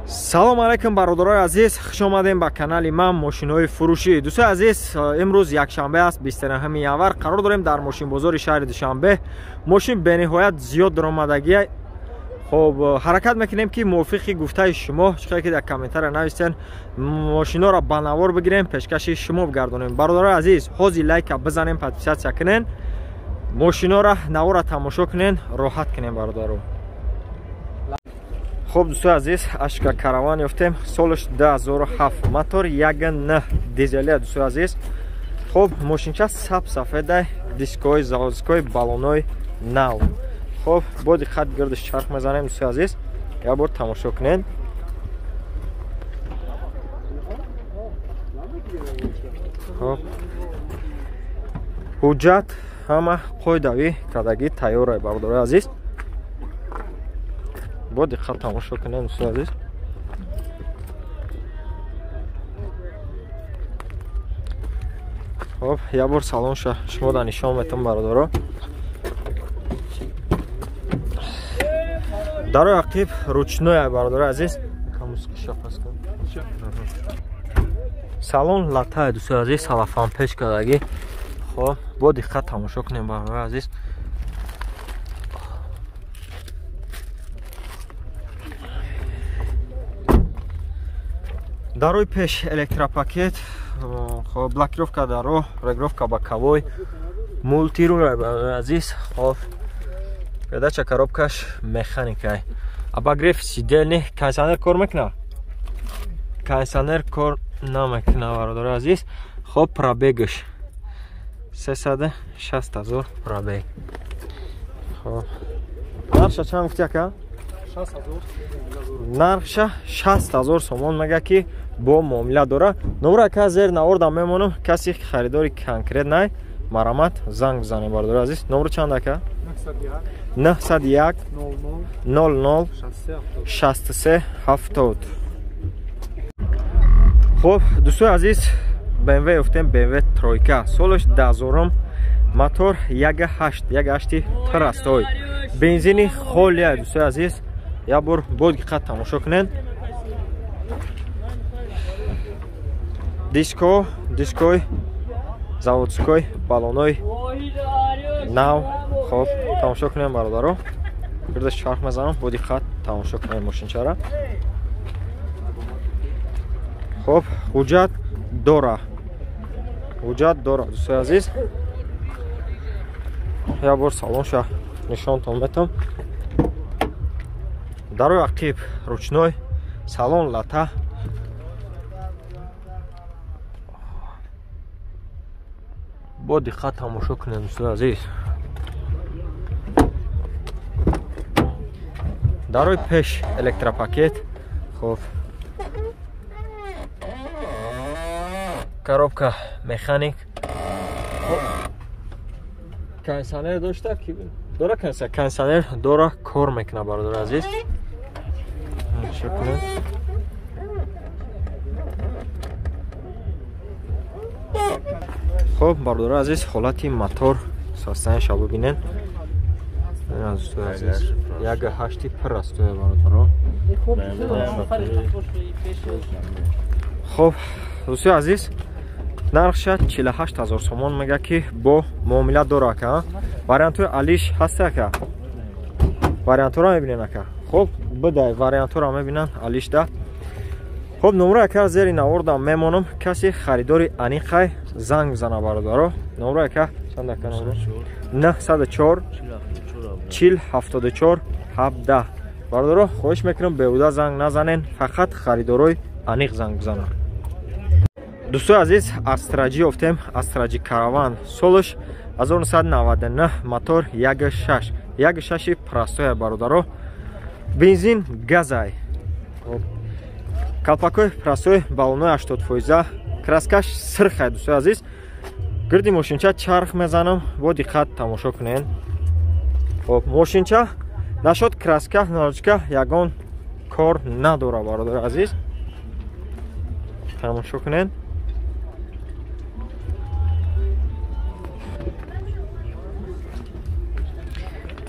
салом алайкум бародарои азиз, хуш омадем ба канали ман мошинҳои фурӯшӣ. дӯстои азиз, имрӯз якшанбе аст, 29 январ. Қарор дорем дар мошинбозори шаҳри душанбе мошин бениҳоят зиёд даромадагӣ. хоб ҳаракат мекунем ки мувофиқи гуфтаи шумо, чиқдар ки дар комментария нависен, мошинҳоро ба навор бигирем, пешкаши шумо бигардонем. бародарои азиз, ҳозир лайка бизанем, подписатсия кунен, мошинҳоро навора тамошо кунен, роҳат кунем бародаро. خب دوستان عزیز، اشکا کاروان یافتیم سالش 2007 موتور 1.9 دیزلی دوستان عزیز. خب ماشینچه سفید دیسکای زاوزکای بالونای نو. خب با دقت گردش چرخ میزنیم دوستان عزیز، یا بار تماشا کنین. خب حجت همه قاعدوی کردگی تیاره برادر عزیز. با دقت تماشا کنین دوستان عزیز. خب یه بار سالن شما در نشان میتونم برادرها. در عقب رучной برادر عزیز. کاموسکش پاس کن. سالن لطه دوستان عزیز، سلافان پیش کردگی. خب با دقت تماشا کنین برادر عزیز. дарои пеш электропакет, хоб блокировка даро, регулировка боковой, мультируль азиз, хоб передача коробкаш механикай. Обогрев сидельный, кондиционер кор мекуна? Кондиционер кор намекуна бародари азиз. Хоб пробегаш 360,000 пробег. Хоб нарша чанд гуфти ака? 60,000. нарша 60,000 сомон мега ки бо муомила дора. номра ка зер наворда мемонам, каси харидори конкрет най марамат занг бизанем бародари азиз. номра чанд ака? 901 00 63 70. хоб дӯстои азиз, BMW ёфтем, BMW тройка, солаш 2000, мотор 1.8 трастой, бензини холия дӯстои азиз. я бор бо диққат тамошо кунен. диской заводской балоной нав. хоб тамошо кунем бародаро, гирдаш чарх мезанам, бо диққат тамошо кунем мошинчара. хоб ҳуҷҷат дора дӯстои азиз. я бор салонша нишонтон метам. дарои ақиб ручной, салон лата. бо диққат тамошо кунем дӯстои азиз. дарои пеш электропакет. хуб коробка механик. кондиционер дошта ки дора, кондиционер дора, кор мекуна бародари азиз. خب برادر عزیز، حالتی موتور ساستنش رو ببینن. یک هشتی پر است برادر. خب دوستای عزیز، نرخش 48,000 سومون میگه که با معامله داره که واریانت علیش هسته که واریانت رو میبینن که. خب بده واریانت رو میبینن علیش ده. خب نمره که زیر نوردم میمونم، کسی خریداری انیقای زنگ بزنه برادرها. نمره که چند که نمره 904 40 74 17. برادرها خواهش میکنم بیهوده زنگ نزنین، فقط خریدارای انیق زنگ بزنن. دوستای عزیز، استراجی یافتیم، استراجی کاروان، سالش 1999، موتور 1.6 پرستوی برادرها، بنزین گازای. کلپاکوی پرستوی بالونوی 80%، краскаш сирхай дӯстои азиз. гирди мошинча чарх мезанам, бо диққат тамошо кунен. хоб мошинча нашод краска налочка ягон кор надора бародари азиз. тамошо кунен.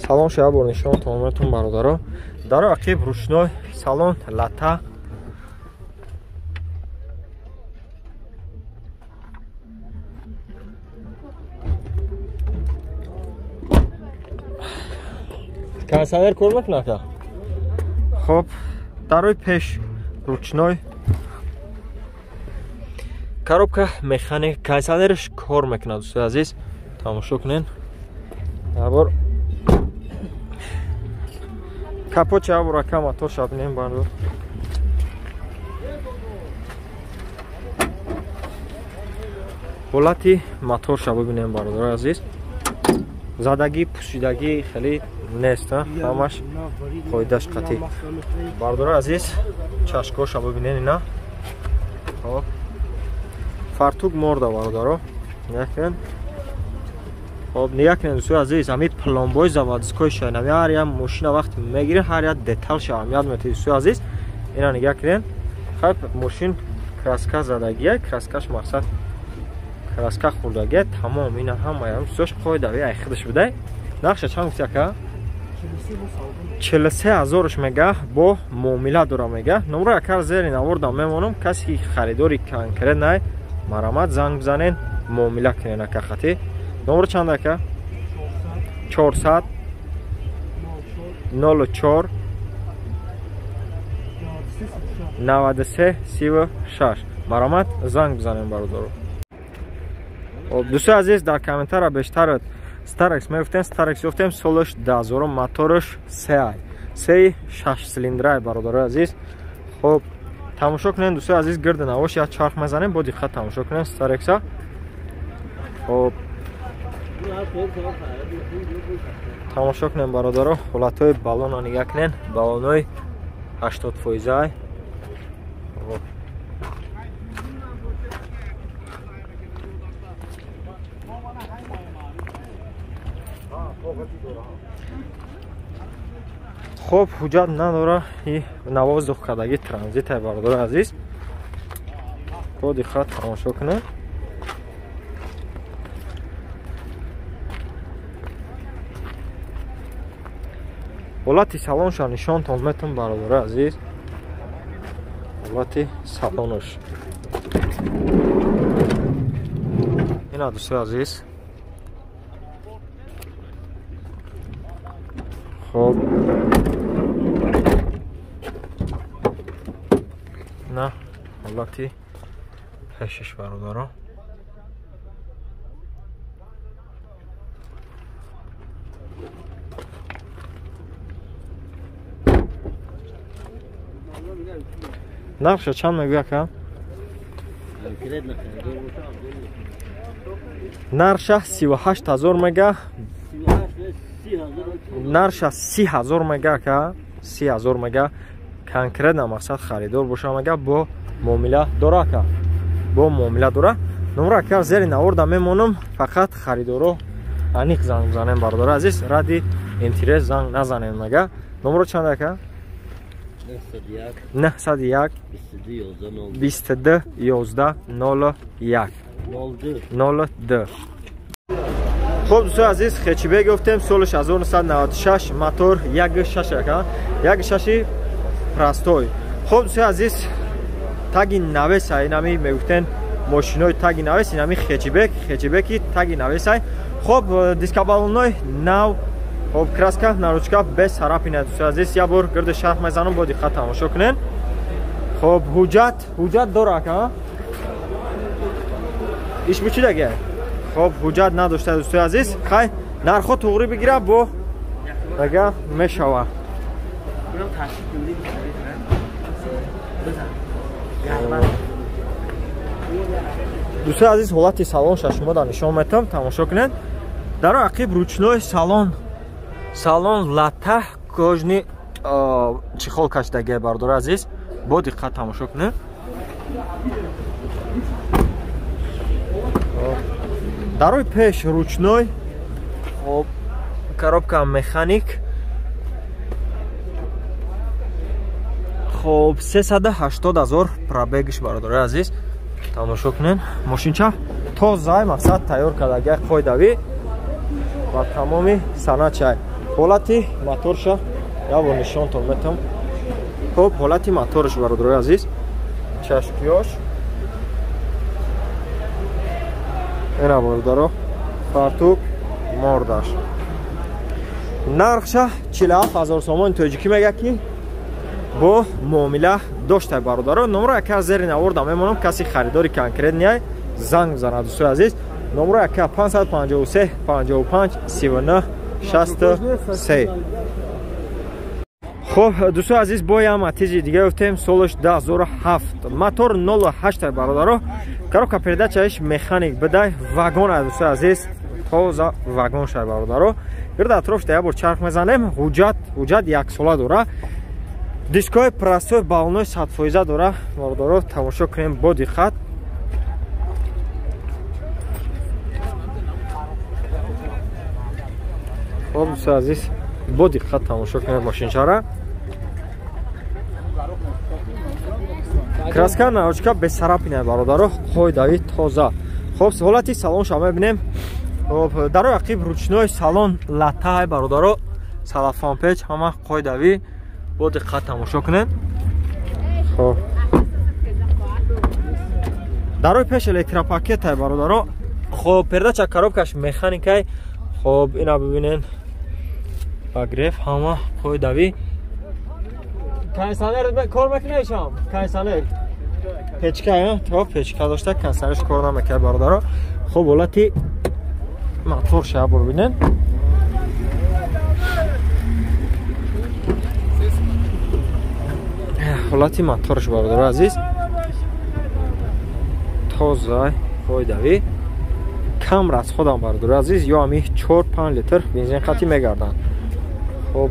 салон шая бор нишон томатун бародаро. дар ақиб ручной салон лата кондиционер кор мекунад ка. Хоб, дар рӯи пеш ручной коробка механик кондиционерш кор мекунад. Дӯстои азиз, тамошо кунен. Абор капоч абор ака мотор шабинем бардо. ҳолати мотор шабо бинем бардор азиз. Задагӣ, пусидагӣ хеле нест, ҳамаш қоидаш қатӣ. Бардор азиз, чашко шабо бинен ина. Хоп. Фартук морда бардоро. Якен. Хоп, якен дӯстои азиз, ҳамин пломбой заводской шайнами ҳар як машина вақти мегирен, ҳар як детал шаҳамият метавӣ дӯстои азиз. Ина нигоҳ кунен. Хап машин краска задагия, краскаш мақсад краска хурдагия, тамом ина ҳамаям сош қоидави ай худаш бидай. Нақша чанд гуфти ака? 43000 мега бо муомила дора мега. Номро акар зери навордам мемонам, касе ки харидори конкретнай марамат занг бизанен, муомила кунен ака хати. Номро чанд ака? 400 04 93 36. Марамат занг бизанен бародаро. Дӯстои азиз, дар комментария бештар Starex мегуфтем, Starex гуфтем, солаш 2000 мотораш 3 6 цилиндрай бародари азиз. Хоб, тамошо кунен дӯстои азиз, гирди навош як чарх мезанем, бо диққат тамошо кунен Starex-а. Хоб. Тамошо кунен бародаро, ҳолатҳои балонро нигоҳ кунен, балонҳои 80%. Хоб. خب حجت نداره این نواز دخکدگی ترانزیت های برداره عزیز. با دقت تماشا کنه. حالت سالونش نشان تون برداره عزیز. حالت سالونش اینا دوستای عزیز. خب نه حالتی پشش برادارم. نقشه چند میگوی اکا؟ نرشه 38000 میگه. نرشه 30000 میگه که 30000 میگه. конкрет на мақсад харидор боша мага бо муомила дора ка бо муомила дора. Номро акар зери наворда мемонам, фақат харидоро аниқ занг бизанем бардор азиз, ради интерес занг назанем мага. Номро чанд ака? 901 22 11 01 02. خب دوستان عزیز، خچیبه گفتیم سالش 1996 موتور 1.6 ака 1.6 простой. خب دوستان عزیز، таги навес ай нами мегуфтен машинои таги навес инами хечибеки таги навес ай. خب дискабалоной нав. خب краска наручка без царапина. دوستان عزیز я бор гирди шарх мезанам, бо диққат тамошо кунен. خب ҳуҷҷат дора ака? иш бучидаге. خب ҳуҷҷат надошта دوستان عزیز. хай нархо туғри бигира бо ага мешава. دوستان عزیز، حالت سالن شما در نشان میدم، تماشا کنید. در عقب رучной سالن لته کожни چخول کشیدگی بردار عزیز، با دقت تماشا کنید. در روی پیش رучной، خب коробка механик. خب 380,000 пробегиш бародари азиз, тамошо кунен. Мошинча тоза мақсад тайёр кардаги қоидави ва тамоми саначай. ҳолати моторша я бо нишонтон метам. хоб ҳолати моторш бародари азиз, чашкиёш ина бародаро, фартук мордаш. нархша 47000 сомон тоҷикӣ мегӯяд ки бо муомила дошта бародаро. номро яка зери наворда мемонам, каси харидори конкрет ния занг бизанад. дӯстои азиз, номро яка 553 55 39 63. خب دوستان عزیز با یه ماتیزی دیگه گفتیم سالش 2007 موتور 08 برادرها کارو کپرده چایش مکانیک بده واگن دوستان عزیز تازه واگن شده برادرها گرد اطرافش دیگه بار چرخ میزنیم حجت یک ساله دوره دیسکای پرستوی بالونای 100% دوره برادرها تماشا کنیم با دقت. خب دوستان عزیز با دقت تماشا کنیم ماشینچه را. краска наочка без сарапина бародаро қоидави тоза. хоб ҳолати салонша мебинем. дар рақиб ручной салон латаи бародаро салафон печ ҳама қоидави бо диққат тамошо кунед. хоб дар рои пеш электропакетай бародаро. хоб пердача коробкаш механикай. хоб ина бибинен агреф ҳама қоидави. кондиционер кор мекунад шам? кондиционер печка то печка дошта кондиционерш кор намекард бародаро. хуб ҳолати мотор ша бор бинен. ҳолати моторш бародаро азиз тоза қоидави кам расходам бародаро азиз ё ами 4-5 литр бензин қатӣ мегарданд. хуб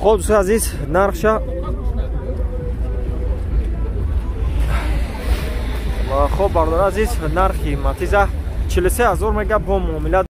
خب دوستان عزیز نرخشه خب برادر عزیز نرخی ماتیزه 43000 میگه با معامله